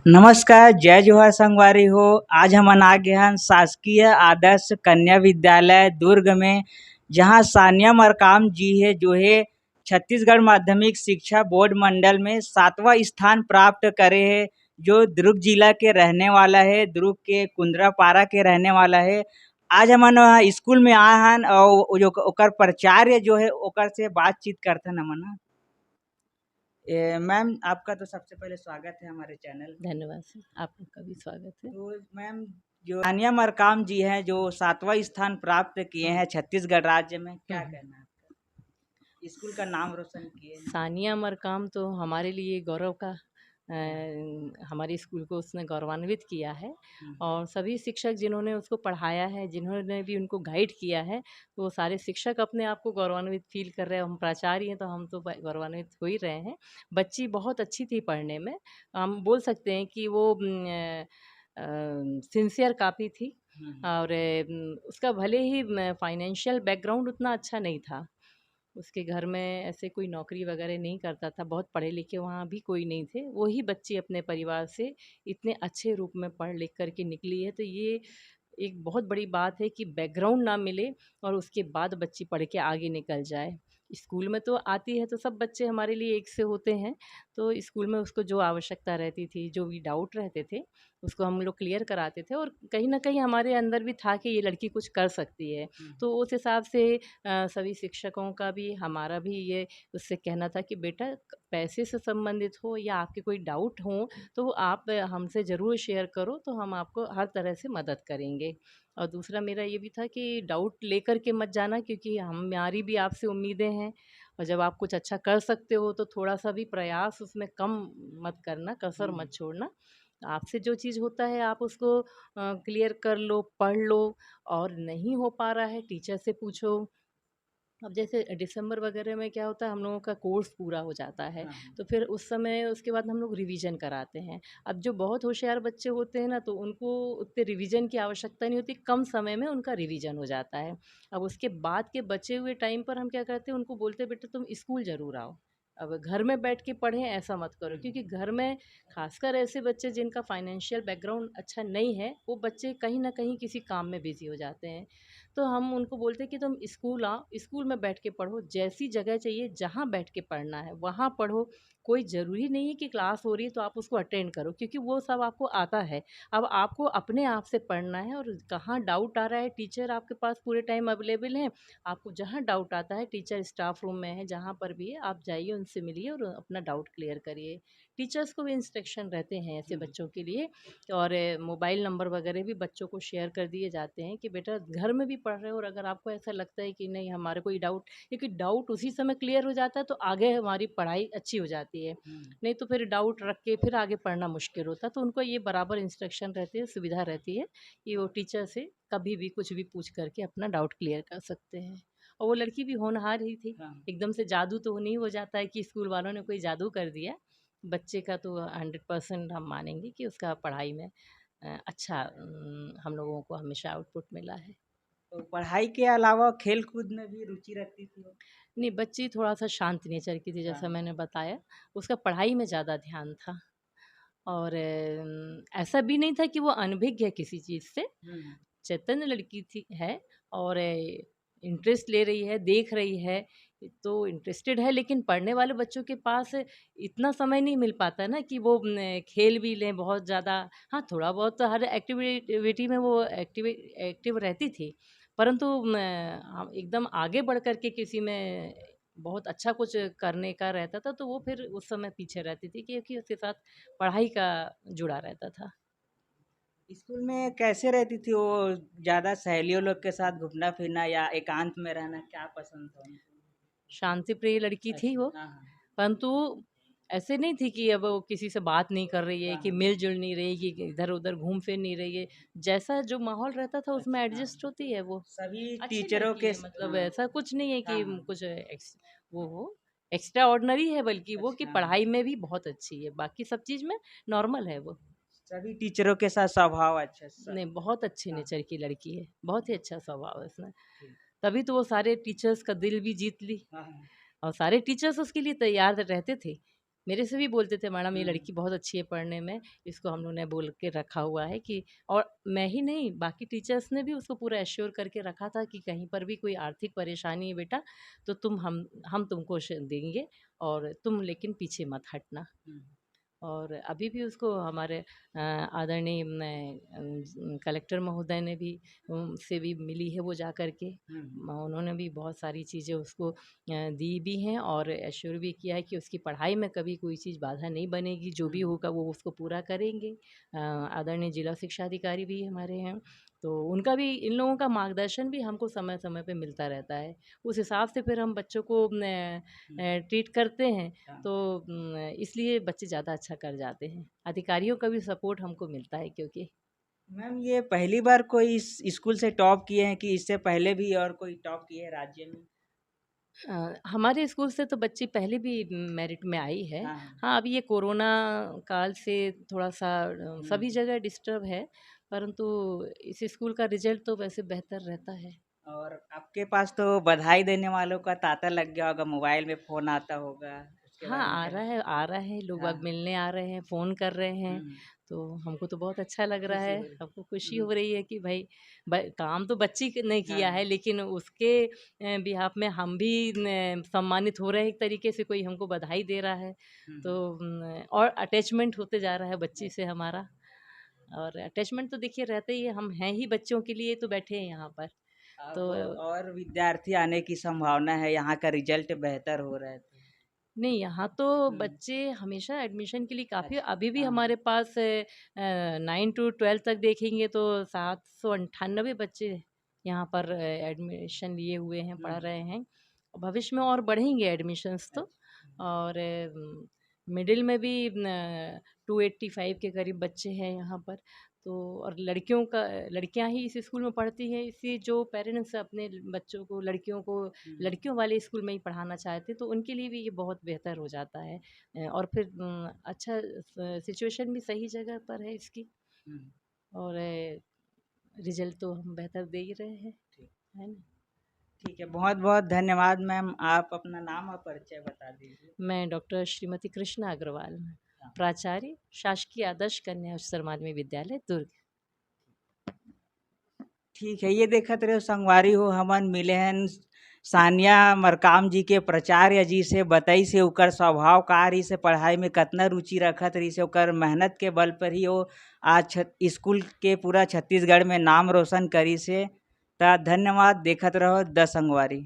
नमस्कार, जय जोहार संगवारी हो। आज हमन आ गए हन शासकीय आदर्श कन्या विद्यालय दुर्ग में, जहां सानिया मरकाम जी है जो है छत्तीसगढ़ माध्यमिक शिक्षा बोर्ड मंडल में 7वां स्थान प्राप्त करे है। जो दुर्ग जिला के रहने वाला है, दुर्ग के कुंदरापारा के रहने वाला है। आज हमन स्कूल में आए हन और जो ओकर प्राचार्य जो है ओकर से बातचीत करथन हमन। मैम, आपका तो सबसे पहले स्वागत है हमारे चैनल में। धन्यवाद सर, आपका भी स्वागत है। तो मैम, जो सानिया मरकाम जी हैं जो 7वां स्थान प्राप्त किए हैं छत्तीसगढ़ राज्य में, क्या कहना है आपका? स्कूल का नाम रोशन किए हैं। सानिया मरकाम तो हमारे लिए गौरव का हमारे स्कूल को उसने गौरवान्वित किया है। और सभी शिक्षक जिन्होंने उसको पढ़ाया है, जिन्होंने भी उनको गाइड किया है, तो वो सारे शिक्षक अपने आप को गौरवान्वित फील कर रहे हैं। हम प्राचार्य हैं तो हम तो गौरवान्वित हो ही रहे हैं। बच्ची बहुत अच्छी थी पढ़ने में, हम बोल सकते हैं कि वो सिंसियर काफ़ी थी। और उसका भले ही फाइनेंशियल बैकग्राउंड उतना अच्छा नहीं था, उसके घर में ऐसे कोई नौकरी वगैरह नहीं करता था, बहुत पढ़े लिखे वहाँ भी कोई नहीं थे। वही बच्ची अपने परिवार से इतने अच्छे रूप में पढ़ लिख कर के निकली है, तो ये एक बहुत बड़ी बात है कि बैकग्राउंड ना मिले और उसके बाद बच्ची पढ़ के आगे निकल जाए। स्कूल में तो आती है तो सब बच्चे हमारे लिए एक से होते हैं, तो स्कूल में उसको जो आवश्यकता रहती थी, जो भी डाउट रहते थे, उसको हम लोग क्लियर कराते थे। और कहीं न कहीं हमारे अंदर भी था कि ये लड़की कुछ कर सकती है। तो उस हिसाब से सभी शिक्षकों का भी, हमारा भी ये उससे कहना था कि बेटा, पैसे से संबंधित हो या आपके कोई डाउट हो, तो आप हमसे ज़रूर शेयर करो, तो हम आपको हर तरह से मदद करेंगे। और दूसरा मेरा ये भी था कि डाउट लेकर के मत जाना, क्योंकि हमारी भी आपसे उम्मीदें हैं। और जब आप कुछ अच्छा कर सकते हो तो थोड़ा-सा भी प्रयास उसमें कम मत करना, कसर मत छोड़ना। आपसे जो चीज़ होता है आप उसको क्लियर कर लो, पढ़ लो। और नहीं हो पा रहा है, टीचर से पूछो। अब जैसे दिसंबर वगैरह में क्या होता है, हम लोगों का कोर्स पूरा हो जाता है, तो फिर उस समय उसके बाद हम लोग रिवीजन कराते हैं। अब जो बहुत होशियार बच्चे होते हैं ना, तो उनको उतने रिवीजन की आवश्यकता नहीं होती, कम समय में उनका रिवीजन हो जाता है। अब उसके बाद के बचे हुए टाइम पर हम क्या करते हैं, उनको बोलते हैं बेटा तुम स्कूल ज़रूर आओ। अब घर में बैठ के पढ़ें ऐसा मत करो, क्योंकि घर में खासकर ऐसे बच्चे जिनका फाइनेंशियल बैकग्राउंड अच्छा नहीं है, वो बच्चे कहीं न कहीं किसी काम में बिज़ी हो जाते हैं। तो हम उनको बोलते हैं कि तुम स्कूल आओ, स्कूल में बैठ के पढ़ो, जैसी जगह चाहिए जहाँ बैठ के पढ़ना है वहाँ पढ़ो। कोई ज़रूरी नहीं है कि क्लास हो रही है तो आप उसको अटेंड करो, क्योंकि वो सब आपको आता है। अब आपको अपने आप से पढ़ना है, और कहाँ डाउट आ रहा है, टीचर आपके पास पूरे टाइम अवेलेबल हैं। आपको जहाँ डाउट आता है, टीचर स्टाफ रूम में है, जहाँ पर भी है, आप जाइए, उनसे मिलिए और अपना डाउट क्लियर करिए। टीचर्स को भी इंस्ट्रक्शन रहते हैं ऐसे बच्चों के लिए। और मोबाइल नंबर वगैरह भी बच्चों को शेयर कर दिए जाते हैं कि बेटा घर में भी पढ़ रहे हो, और अगर आपको ऐसा लगता है कि नहीं हमारे कोई डाउट, क्योंकि डाउट उसी समय क्लियर हो जाता है तो आगे हमारी पढ़ाई अच्छी हो जाती है। नहीं तो फिर डाउट रख के फिर आगे पढ़ना मुश्किल होता है। तो उनको ये बराबर इंस्ट्रक्शन रहती है, सुविधा रहती है कि वो टीचर से कभी भी कुछ भी पूछ करके अपना डाउट क्लियर कर सकते हैं। और वो लड़की भी होनहार ही थी, एकदम से जादू तो नहीं हो जाता है कि स्कूल वालों ने कोई जादू कर दिया। बच्चे का तो 100% हम मानेंगे कि उसका पढ़ाई में अच्छा हम लोगों को हमेशा आउटपुट मिला है। तो पढ़ाई के अलावा खेल कूद में भी रुचि रखती थी वो? नहीं, बच्ची थोड़ा-सा शांत नेचर की थी, जैसा मैंने बताया। उसका पढ़ाई में ज़्यादा ध्यान था। और ऐसा भी नहीं था कि वो अनभिज्ञ है किसी चीज़ से। चैतन्य लड़की थी है, और इंटरेस्ट ले रही है, देख रही है, तो इंटरेस्टेड है। लेकिन पढ़ने वाले बच्चों के पास इतना समय नहीं मिल पाता है ना कि वो खेल भी लें बहुत ज़्यादा। हाँ, थोड़ा बहुत तो हर एक्टिविटी में वो एक्टिव रहती थी, परंतु एकदम आगे बढ़ कर के किसी में बहुत अच्छा कुछ करने का रहता था, तो वो फिर उस समय पीछे रहती थी, क्योंकि उसके साथ पढ़ाई का जुड़ा रहता था। स्कूल में कैसे रहती थी वो? ज्यादा सहेलियों लोग के साथ घूमना फिरना या एकांत में रहना, क्या पसंद था उनको? शांति प्रिय लड़की थी वो, अच्छा, हाँ परंतु ऐसे नहीं थी कि अब वो किसी से बात नहीं कर रही है, हाँ कि हाँ। मिल-जुल नहीं रही, कि इधर-उधर घूम फिर नहीं रही है। जैसा जो माहौल रहता था उसमें अच्छा, एडजस्ट होती है वो। सभी अच्छी टीचरों लड़की के है, मतलब हाँ ऐसा कुछ नहीं है हाँ कि हाँ। कुछ वो हो, एक्स्ट्रा ऑर्डिनरी है, बल्कि वो कि अच्छा, हाँ पढ़ाई में भी बहुत अच्छी है, बाकी सब चीज़ में नॉर्मल है वो। सभी टीचरों के साथ स्वभाव अच्छा नहीं, सब। बहुत अच्छे हाँ नेचर की लड़की है, बहुत ही अच्छा स्वभाव है उसमें। ठीक। तभी तो वो सारे टीचर्स का दिल भी जीत ली, हाँ हाँ। और सारे टीचर्स उसके लिए तैयार रहते थे। मेरे से भी बोलते थे मैडम ये लड़की बहुत अच्छी है पढ़ने में, इसको हम लोगों ने बोल के रखा हुआ है कि, और मैं ही नहीं बाकी टीचर्स ने भी उसको पूरा एश्योर करके रखा था कि कहीं पर भी कोई आर्थिक परेशानी है बेटा तो हम तुमको देंगे, और तुम लेकिन पीछे मत हटना। और अभी भी उसको हमारे आदरणीय कलेक्टर महोदय ने भी से भी मिली है वो जा कर के, उन्होंने भी बहुत सारी चीज़ें उसको दी भी हैं और एश्योर भी किया है कि उसकी पढ़ाई में कभी कोई चीज़ बाधा नहीं बनेगी, जो भी होगा वो उसको पूरा करेंगे। आदरणीय जिला शिक्षा अधिकारी भी हमारे हैं, तो उनका भी, इन लोगों का मार्गदर्शन भी हमको समय समय पे मिलता रहता है। उस हिसाब से फिर हम बच्चों को ट्रीट करते हैं, तो इसलिए बच्चे ज़्यादा अच्छा कर जाते हैं। अधिकारियों का भी सपोर्ट हमको मिलता है क्योंकि मैम ये पहली बार कोई इस स्कूल से टॉप किए हैं कि इससे पहले भी और कोई टॉप किए हैं राज्य में? हमारे स्कूल से तो बच्ची पहले भी मेरिट में आई है। हाँ। हाँ, अभी ये कोरोना काल से थोड़ा-सा सभी हम्म। जगह डिस्टर्ब है, परंतु इस स्कूल का रिज़ल्ट तो वैसे बेहतर रहता है। और आपके पास तो बधाई देने वालों का तांता लग गया होगा, मोबाइल में फ़ोन आता होगा, उसके हाँ, बारे में क्या? आ रहा है, लोग हाँ। बाग मिलने आ रहे हैं, फ़ोन कर रहे हैं, हुँ, तो हमको तो बहुत अच्छा लग रहा खुशी है। हो रही। हमको खुशी हुँ, हो रही है कि भाई काम तो बच्ची ने किया है, हाँ। लेकिन उसके बिहाफ़ में हम भी न सम्मानित हो रहे हैं, एक तरीके से कोई हमको बधाई दे रहा है। हुँ, तो और अटैचमेंट होते जा रहा है बच्ची से अच्छा। हमारा, और अटैचमेंट तो देखिए रहते ही है, हम हैं ही बच्चों के लिए तो बैठे हैं यहाँ पर। अब तो और विद्यार्थी आने की संभावना है, यहाँ का रिज़ल्ट बेहतर हो रहा है तो। नहीं, यहाँ तो हुँ, बच्चे हमेशा एडमिशन के लिए काफ़ी, अच्छा, अभी भी हाँ। हमारे पास 9 टू 12 तक देखेंगे तो 798 बच्चे यहाँ पर एडमिशन लिए हुए हैं, हुँ, पढ़ रहे हैं। भविष्य में और बढ़ेंगे एडमिशन्स तो, अच्छा। और मिडिल में भी 285 के करीब बच्चे हैं यहाँ पर। तो और लड़कियाँ ही इस स्कूल में पढ़ती हैं, इसलिए जो पेरेंट्स अपने बच्चों को, लड़कियों को हुँ, लड़कियों वाले स्कूल में ही पढ़ाना चाहते, तो उनके लिए भी ये बहुत बेहतर हो जाता है। और फिर अच्छा सिचुएशन भी सही जगह पर है इसकी, हुँ, और रिजल्ट तो हम बेहतर दे ही रहे हैं, ठीक। है ना। ठीक है, बहुत-बहुत धन्यवाद मैम। आप अपना नाम और परिचय बता दीजिए। मैं डॉक्टर श्रीमती कृष्णा अग्रवाल, हाँ, प्राचार्य, शासकीय आदर्श कन्या उच्चतर माध्यमिक विद्यालय, दुर्ग। ठीक है, ये देखत रहे संगवारी हो हमन मिले हन सानिया मरकाम जी के प्राचार्य जी से, बताई से ओकर स्वभाव का रही से, पढ़ाई में कतना रुचि रखत रही से, ओकर मेहनत के बल पर ही वो आज स्कूल के पूरा छत्तीसगढ़ में नाम रोशन करी से। त धन्यवाद, देखत रहो द संगवारी।